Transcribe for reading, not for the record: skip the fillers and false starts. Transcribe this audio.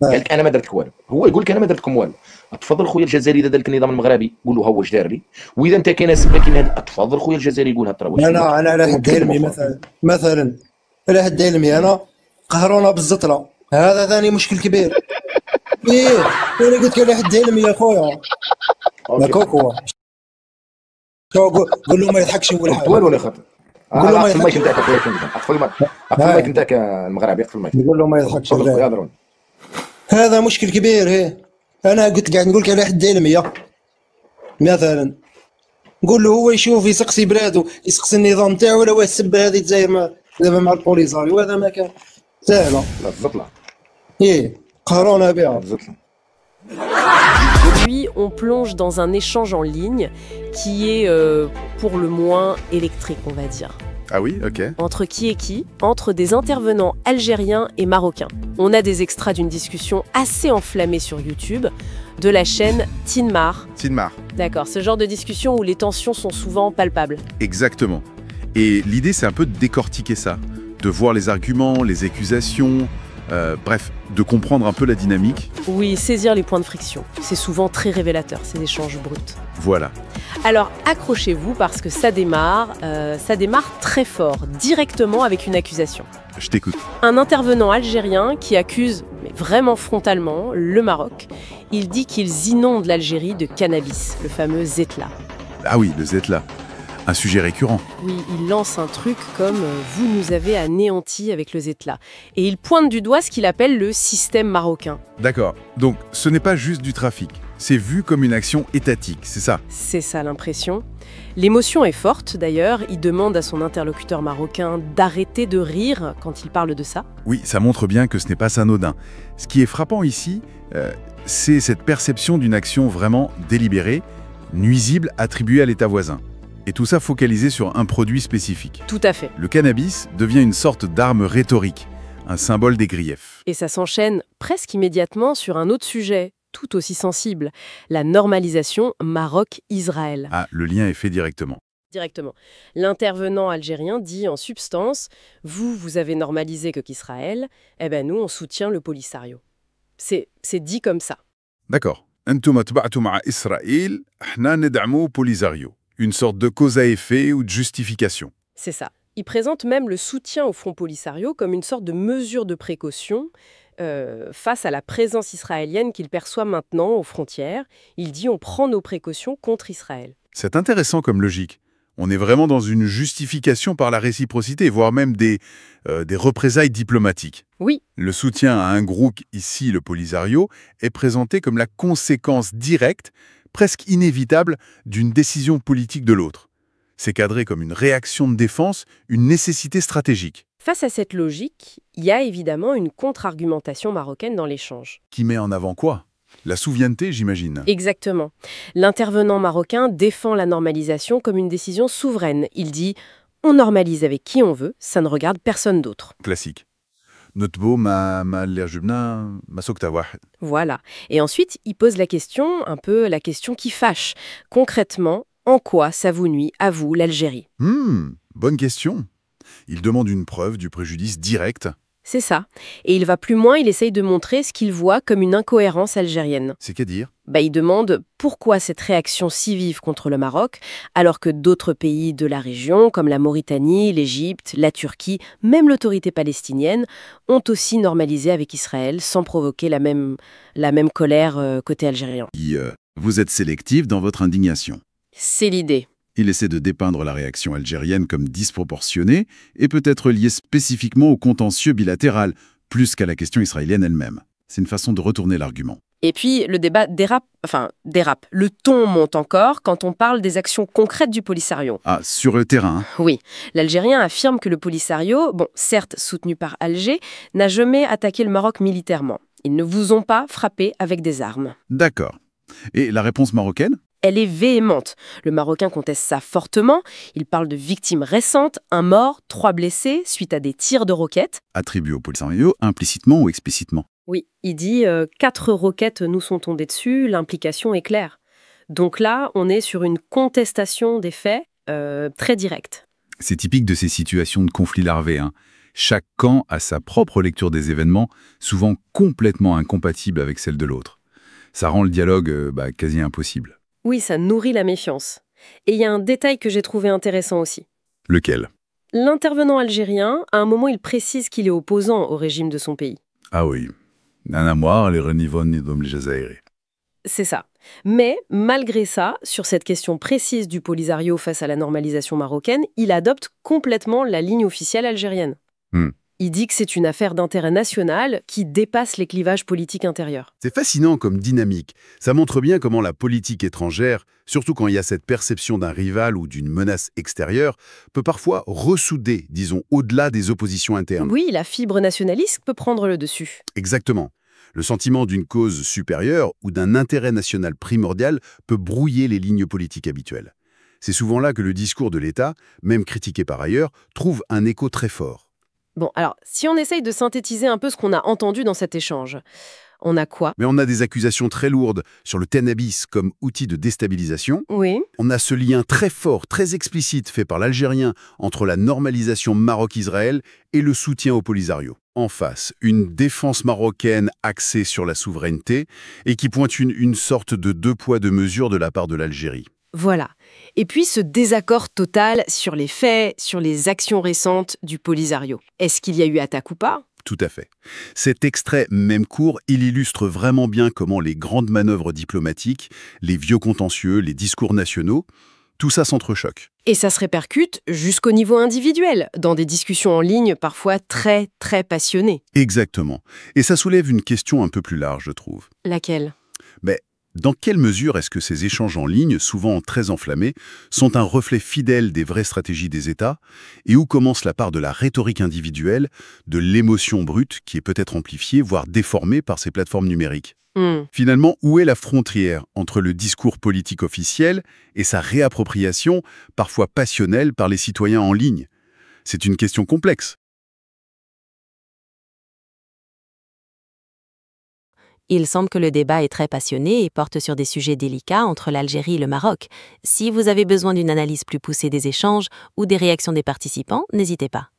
قال لك انا ما درت لك والو، هو يقول لك انا ما درت لكم والو. تفضل خويا الجزائري اذا دار لك النظام المغربي قول له ها واش دار لي، واذا انت كاين سبه كاين هذا تفضل خويا الجزائري يقولها ترى واش فيك. انا على هو حد كذب علمي أخرى. مثلا على حد علمي انا قهرونا بالزطله، هذا ثاني مشكل كبير. ايه انا قلت لك على حد علمي يا خويا. يا اوكي كوكو قول له ما يضحكش هو قلت الحال. والو ولا خاطر قول له ما اقفل المايك يضحكش. نتاعك اخويا كنت اقفل المايك، اقفل المايك هاي نتاعك المغربي، اقفل المايك. قول له ما يضحكش تفضل خويا الحال. هضرون. هذا مشكل كبير. هي انا قلت قاعد نقول لك على حد علمي مثلا. نقول له هو يشوف يسقسي بلادو، يسقسي النظام تاعو، ولا هو يسب هذه الجزائر دابا مع البوليساريو، وهذا ما كان سهله. لا الزطله ايه قهرونا بها. الزطله. Puis, on plonge dans un échange en ligne qui est pour le moins électrique, on va dire. Ah oui, ok. Entre qui et qui? Entre des intervenants algériens et marocains. On a des extraits d'une discussion assez enflammée sur YouTube de la chaîne Tinmar. Tinmar. D'accord, ce genre de discussion où les tensions sont souvent palpables. Exactement. Et l'idée, c'est un peu de décortiquer ça, de voir les arguments, les accusations, bref, de comprendre un peu la dynamique. Oui, saisir les points de friction. C'est souvent très révélateur, ces échanges bruts. Voilà. Alors accrochez-vous parce que ça démarre très fort, directement avec une accusation. Je t'écoute. Un intervenant algérien qui accuse, mais vraiment frontalement, le Maroc. Il dit qu'ils inondent l'Algérie de cannabis, le fameux Zetla. Ah oui, le Zetla. Un sujet récurrent. Oui, il lance un truc comme « vous nous avez anéantis avec le Zetla ». Et il pointe du doigt ce qu'il appelle le système marocain. D'accord. Donc, ce n'est pas juste du trafic. C'est vu comme une action étatique, c'est ça? C'est ça l'impression. L'émotion est forte d'ailleurs, il demande à son interlocuteur marocain d'arrêter de rire quand il parle de ça. Oui, ça montre bien que ce n'est pas anodin. Ce qui est frappant ici, c'est cette perception d'une action vraiment délibérée, nuisible, attribuée à l'État voisin. Et tout ça focalisé sur un produit spécifique. Tout à fait. Le cannabis devient une sorte d'arme rhétorique, un symbole des griefs. Et ça s'enchaîne presque immédiatement sur un autre sujet, tout aussi sensible, la normalisation Maroc-Israël. Ah, le lien est fait directement. Directement. L'intervenant algérien dit en substance « vous avez normalisé que qu'Israël, eh ben nous on soutient le Polisario ». C'est dit comme ça. D'accord. أنتم تبعتوا مع إسرائيل، إحنا ندعموا Polisario. Une sorte de cause à effet ou de justification. C'est ça. Il présente même le soutien au Front Polisario comme une sorte de mesure de précaution face à la présence israélienne qu'il perçoit maintenant aux frontières. Il dit on prend nos précautions contre Israël. C'est intéressant comme logique. On est vraiment dans une justification par la réciprocité, voire même des représailles diplomatiques. Oui. Le soutien à un groupe, ici le Polisario, est présenté comme la conséquence directe, presque inévitable, d'une décision politique de l'autre. C'est cadré comme une réaction de défense, une nécessité stratégique. Face à cette logique, il y a évidemment une contre-argumentation marocaine dans l'échange. Qui met en avant quoi? La souveraineté, j'imagine. Exactement. L'intervenant marocain défend la normalisation comme une décision souveraine. Il dit « on normalise avec qui on veut, ça ne regarde personne d'autre ». Classique. نطبو ما اللي عجبنا ما سكت واحد. Voilà. Et ensuite, il pose la question, un peu la question qui fâche. Concrètement, en quoi ça vous nuit, à vous, l'Algérie? Bonne question. Il demande une preuve du préjudice direct. C'est ça. Et il va plus loin, il essaye de montrer ce qu'il voit comme une incohérence algérienne. C'est qu'à dire? Il demande pourquoi cette réaction si vive contre le Maroc, alors que d'autres pays de la région, comme la Mauritanie, l'Égypte, la Turquie, même l'autorité palestinienne, ont aussi normalisé avec Israël sans provoquer la même colère côté algérien. Vous êtes sélectif dans votre indignation. C'est l'idée. Il essaie de dépeindre la réaction algérienne comme disproportionnée et peut-être liée spécifiquement au contentieux bilatéral, plus qu'à la question israélienne elle-même. C'est une façon de retourner l'argument. Et puis, le débat dérape. Le ton monte encore quand on parle des actions concrètes du Polisario. Ah, sur le terrain. Oui. L'Algérien affirme que le Polisario, certes soutenu par Alger, n'a jamais attaqué le Maroc militairement. Ils ne vous ont pas frappé avec des armes. D'accord. Et la réponse marocaine ? Elle est véhémente. Le Marocain conteste ça fortement. Il parle de victimes récentes, un mort, 3 blessés, suite à des tirs de roquettes. Attribué au Polisario, implicitement ou explicitement? Oui, il dit 4 roquettes nous sont tombées dessus, l'implication est claire. Donc là, on est sur une contestation des faits très directe. C'est typique de ces situations de conflit larvé. Chaque camp a sa propre lecture des événements, souvent complètement incompatible avec celle de l'autre. Ça rend le dialogue quasi impossible. Oui, ça nourrit la méfiance. Et il y a un détail que j'ai trouvé intéressant aussi. Lequel? L'intervenant algérien, à un moment, il précise qu'il est opposant au régime de son pays. Ah oui. Nana Moir, les Renivon et Dom Jazairi. C'est ça. Mais, malgré ça, sur cette question précise du Polisario face à la normalisation marocaine, il adopte complètement la ligne officielle algérienne. Il dit que c'est une affaire d'intérêt national qui dépasse les clivages politiques intérieurs. C'est fascinant comme dynamique. Ça montre bien comment la politique étrangère, surtout quand il y a cette perception d'un rival ou d'une menace extérieure, peut parfois ressouder, disons, au-delà des oppositions internes. Oui, la fibre nationaliste peut prendre le dessus. Exactement. Le sentiment d'une cause supérieure ou d'un intérêt national primordial peut brouiller les lignes politiques habituelles. C'est souvent là que le discours de l'État, même critiqué par ailleurs, trouve un écho très fort. Bon, alors, si on essaye de synthétiser un peu ce qu'on a entendu dans cet échange, on a quoi? Mais on a des accusations très lourdes sur le Tennabis comme outil de déstabilisation. Oui. On a ce lien très fort, très explicite fait par l'Algérien entre la normalisation Maroc-Israël et le soutien au Polisario. En face, une défense marocaine axée sur la souveraineté et qui pointe une sorte de deux poids deux mesures de la part de l'Algérie. Voilà. Et puis ce désaccord total sur les faits, sur les actions récentes du Polisario. Est-ce qu'il y a eu attaque ou pas? Tout à fait. Cet extrait, même court, il illustre vraiment bien comment les grandes manœuvres diplomatiques, les vieux contentieux, les discours nationaux, tout ça s'entrechoque. Et ça se répercute jusqu'au niveau individuel, dans des discussions en ligne parfois très, très passionnées. Exactement. Et ça soulève une question un peu plus large, je trouve. Laquelle? Mais dans quelle mesure est-ce que ces échanges en ligne, souvent très enflammés, sont un reflet fidèle des vraies stratégies des États? Et où commence la part de la rhétorique individuelle, de l'émotion brute qui est peut-être amplifiée, voire déformée par ces plateformes numériques? Finalement, où est la frontière entre le discours politique officiel et sa réappropriation, parfois passionnelle, par les citoyens en ligne? C'est une question complexe. Il semble que le débat est très passionné et porte sur des sujets délicats entre l'Algérie et le Maroc. Si vous avez besoin d'une analyse plus poussée des échanges ou des réactions des participants, n'hésitez pas.